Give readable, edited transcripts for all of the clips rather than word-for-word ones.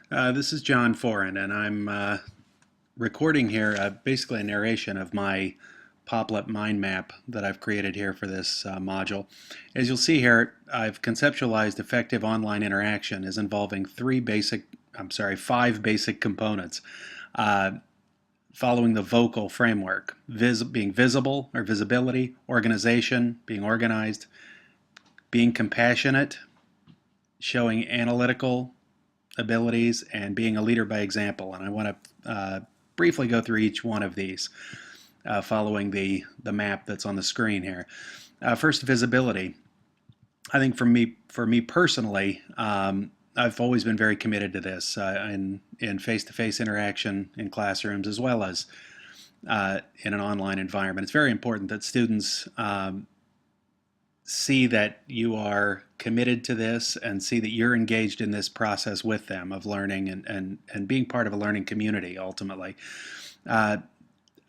This is John Foran, and I'm recording here basically a narration of my Popplet mind map that I've created here for this module. As you'll see here, I've conceptualized effective online interaction as involving five basic components, uh, following the vocal framework: being visible or visibility, organization, being organized, being compassionate, showing analytical abilities, and being a leader by example. And I want to briefly go through each one of these, following the map that's on the screen here. First, visibility. I think for me personally, I've always been very committed to this in face-to-face interaction in classrooms as well as in an online environment. It's very important that students see that you are committed to this and see that you're engaged in this process with them of learning and being part of a learning community ultimately. Uh,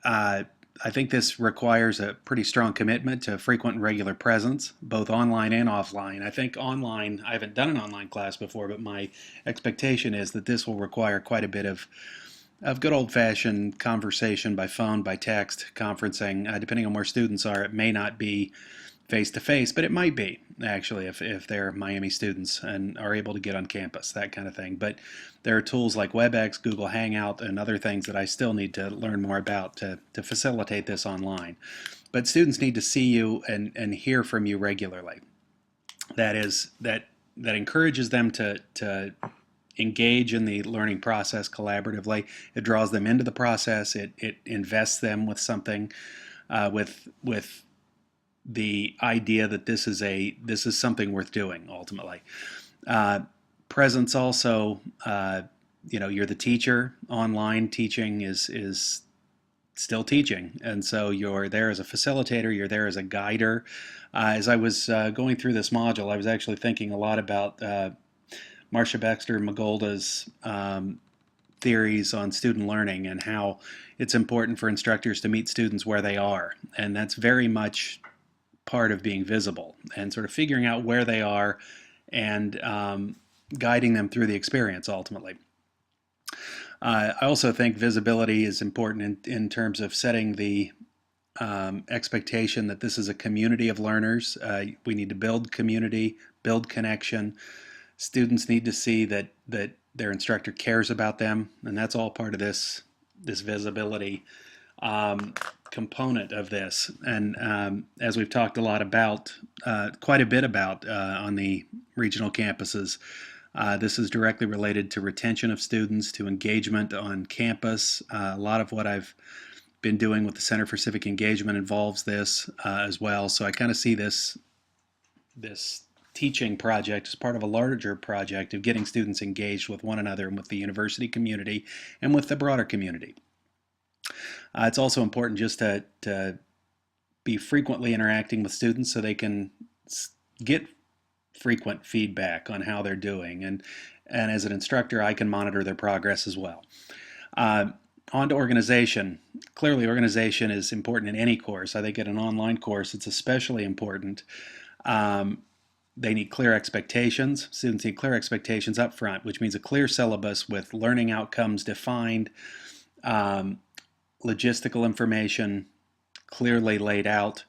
uh, I think this requires a pretty strong commitment to frequent and regular presence, both online and offline. I think online, I haven't done an online class before, but my expectation is that this will require quite a bit of good old-fashioned conversation by phone, by text, conferencing. Depending on where students are, it may not be face to face, but it might be actually if they're Miami students and are able to get on campus, that kind of thing. But there are tools like WebEx, Google Hangout, and other things that I still need to learn more about to facilitate this online. But students need to see you and hear from you regularly. That encourages them to engage in the learning process collaboratively. It draws them into the process. It invests them with something, with the idea that this is something worth doing ultimately. Uh, Presence also, you're the teacher. Online teaching is still teaching, and so you're there as a facilitator. You're there as a guider. As I was going through this module, I was actually thinking a lot about Marcia Baxter Magolda's theories on student learning and how it's important for instructors to meet students where they are, and that's very much part of being visible and sort of figuring out where they are and guiding them through the experience ultimately. I also think visibility is important in terms of setting the expectation that this is a community of learners. We need to build community, build connection. Students need to see that their instructor cares about them, and that's all part of this visibility component of this. And as we've talked a lot about, quite a bit about on the regional campuses, this is directly related to retention of students, to engagement on campus. A lot of what I've been doing with the Center for Civic Engagement involves this as well. So I kind of see this teaching project as part of a larger project of getting students engaged with one another and with the university community and with the broader community. It's also important just to be frequently interacting with students so they can get frequent feedback on how they're doing. And as an instructor, I can monitor their progress as well. On to organization. Clearly, organization is important in any course. I think in an online course, it's especially important. They need clear expectations. Students need clear expectations up front, which means a clear syllabus with learning outcomes defined, logistical information clearly laid out,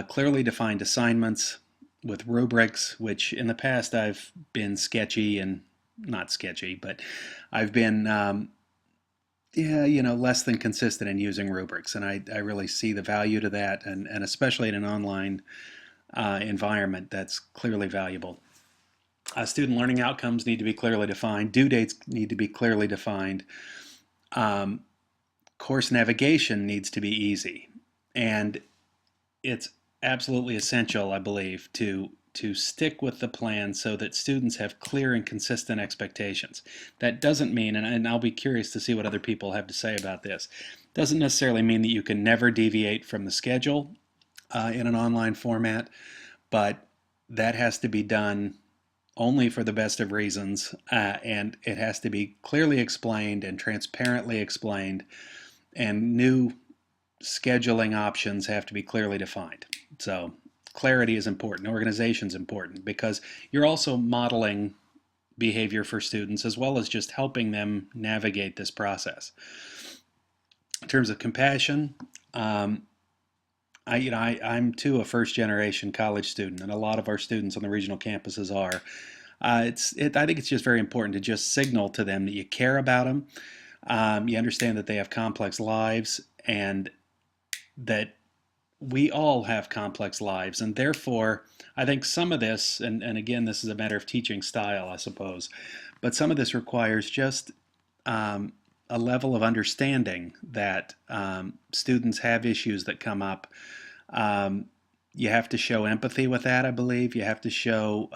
clearly defined assignments with rubrics, which in the past I've been sketchy and not sketchy, but I've been less than consistent in using rubrics, and I really see the value to that, and especially in an online environment, that's clearly valuable. Student learning outcomes need to be clearly defined. Due dates need to be clearly defined. Course navigation needs to be easy, and it's absolutely essential, I believe, to stick with the plan so that students have clear and consistent expectations. That doesn't mean, and I'll be curious to see what other people have to say about this, doesn't necessarily mean that you can never deviate from the schedule in an online format, but that has to be done only for the best of reasons, and it has to be clearly explained and transparently explained, and new scheduling options have to be clearly defined. So clarity is important. Organization is important because you're also modeling behavior for students, as well as just helping them navigate this process. In terms of compassion, I'm too a first generation college student, and a lot of our students on the regional campuses are. I think it's just very important to just signal to them that you care about them. You understand that they have complex lives, and that we all have complex lives, and therefore I think some of this, and again, this is a matter of teaching style, I suppose, but some of this requires just a level of understanding that students have issues that come up. You have to show empathy with that, I believe. You have to show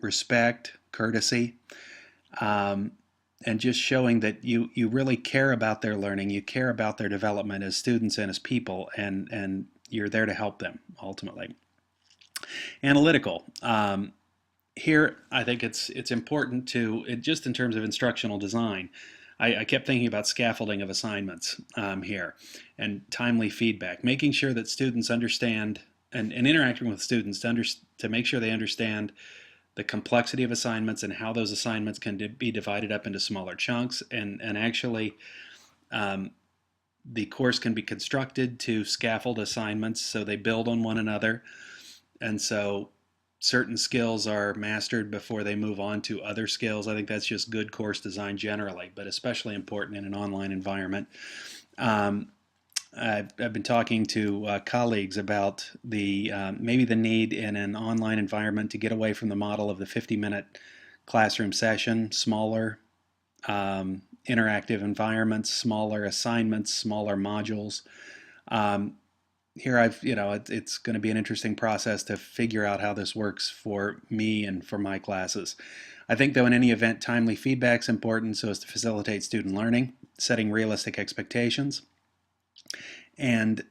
respect, courtesy, and just showing that you really care about their learning, you care about their development as students and as people, and you're there to help them ultimately. Analytical. Here, I think it's important just in terms of instructional design. I kept thinking about scaffolding of assignments here, and timely feedback, making sure that students understand, and interacting with students to make sure they understand the complexity of assignments and how those assignments can be divided up into smaller chunks, and actually the course can be constructed to scaffold assignments so they build on one another, and so certain skills are mastered before they move on to other skills. I think that's just good course design generally, but especially important in an online environment. I've been talking to colleagues about maybe the need in an online environment to get away from the model of the 50-minute classroom session, smaller interactive environments, smaller assignments, smaller modules. Here it's going to be an interesting process to figure out how this works for me and for my classes. I think, though, in any event, timely feedback is important so as to facilitate student learning, setting realistic expectations, and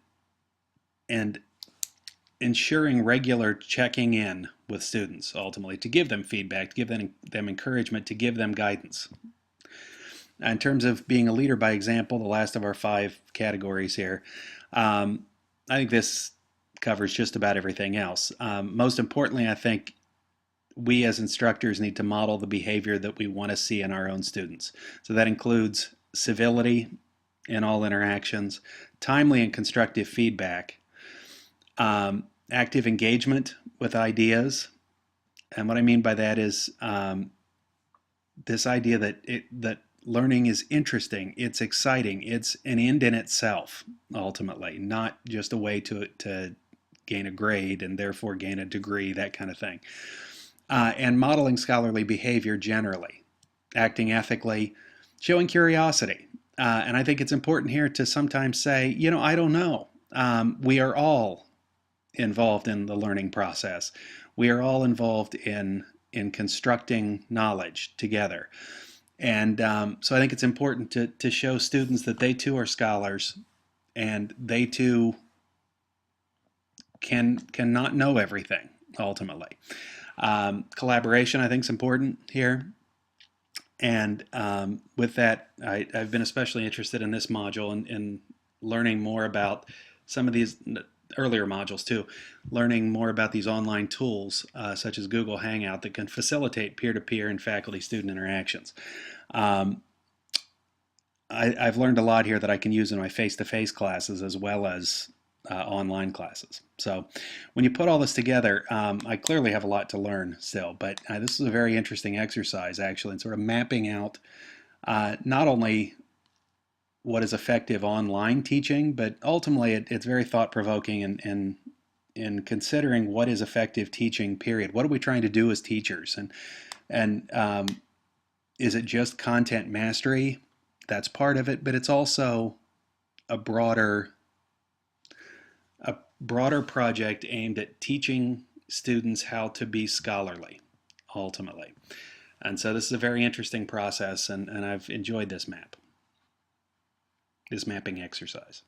ensuring regular checking in with students, ultimately, to give them feedback, to give them encouragement, to give them guidance. In terms of being a leader by example, the last of our 5 categories here, I think this covers just about everything else. Most importantly, I think we as instructors need to model the behavior that we want to see in our own students. So that includes civility in all interactions, timely and constructive feedback, active engagement with ideas. And what I mean by that is this idea that learning is interesting, it's exciting, it's an end in itself, ultimately, not just a way to gain a grade and therefore gain a degree, that kind of thing. And modeling scholarly behavior generally, acting ethically, showing curiosity. And I think it's important here to sometimes say, I don't know. We are all involved in the learning process. We are all involved in constructing knowledge together. And so I think it's important to show students that they too are scholars, and they too cannot know everything, ultimately. Collaboration, I think, is important here. And with that, I've been especially interested in this module and learning more about some of these earlier modules too, learning more about these online tools such as Google Hangout that can facilitate peer-to-peer and faculty-student interactions. I've learned a lot here that I can use in my face-to-face classes as well as online classes. So when you put all this together, I clearly have a lot to learn still, but this is a very interesting exercise actually, in sort of mapping out not only what is effective online teaching, but ultimately it's very thought-provoking in considering what is effective teaching, period. What are we trying to do as teachers? And is it just content mastery? That's part of it, but it's also a broader project aimed at teaching students how to be scholarly, ultimately. And so this is a very interesting process, and I've enjoyed this mapping exercise.